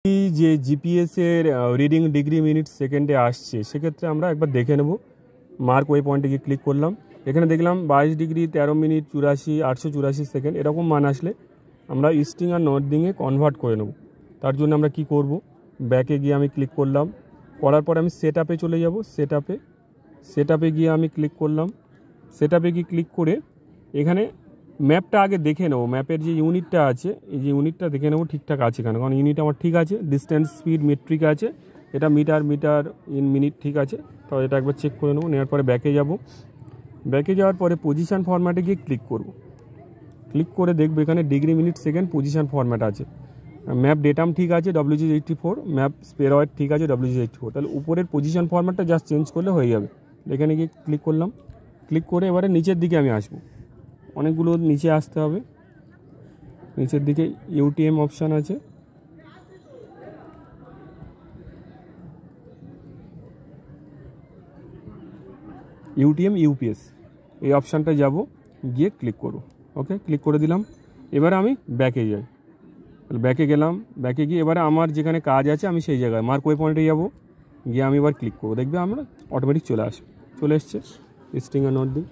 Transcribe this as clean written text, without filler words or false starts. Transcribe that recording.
যে জিপিএসের reading degree minute সেকেন্ডে আসছে, সেক্ষেত্রে আমরা একবার দেখে নেব। মার্ক ওয়ে পয়েন্টে গিয়ে ক্লিক করলাম, এখানে দেখলাম 22 ডিগ্রি 13 মিনিট 884 সেকেন্ড এরকম মান আসলে আমরা ইস্টিং আর নর্দিংয়ে কনভার্ট করে নেব। তার জন্য আমরা কি করব, ব্যাকে গিয়ে আমি ক্লিক করলাম, করার পরে আমি সেট আপে চলে যাব। সেট আপে গিয়ে আমি ক্লিক করলাম। সেট আপে গিয়ে ক্লিক করে এখানে ম্যাপটা আগে দেখে নেবো, ম্যাপের যে ইউনিটটা আছে এই যে ইউনিটটা দেখে নেবো ঠিকঠাক আছে কেন, কারণ ইউনিট আমার ঠিক আছে, ডিস্টেন্স স্পিড মেট্রিক আছে, এটা মিটার ইন মিনিট ঠিক আছে। তো এটা একবার চেক করে নেবো। নেওয়ার পরে ব্যাকে যাব, ব্যাকে যাওয়ার পরে পজিশান ফরম্যাটে গিয়ে ক্লিক করব। ক্লিক করে দেখবো এখানে degree minute second position format আছে, ম্যাপ ডেটাম ঠিক আছে WG84, ম্যাপ স্পেরয়েড ঠিক আছে WG84। তাহলে উপরের পজিশান ফরম্যাটটা জাস্ট চেঞ্জ করলে হয়ে যাবে। এখানে গিয়ে ক্লিক করলাম, ক্লিক করে এবারে নিচের দিকে আমি আসবো, অনেকগুলো নিচে আসতে হবে। নিচের দিকে ইউটিএম অপশান আছে, ইউটিএম ইউপিএস এই অপশানটা যাব, গিয়ে ক্লিক করব। ওকে, ক্লিক করে দিলাম। এবারে আমি ব্যাকে যাই, ব্যাকে গেলাম, ব্যাকে গিয়ে এবারে আমার যেখানে কাজ আছে আমি সেই জায়গায় মার্ক ওয়ে পয়েন্টে যাব, গিয়ে আমি এবার ক্লিক করবো, দেখবে আমরা অটোমেটিক চলে এসছে ইস্টিং আর নর্দিং।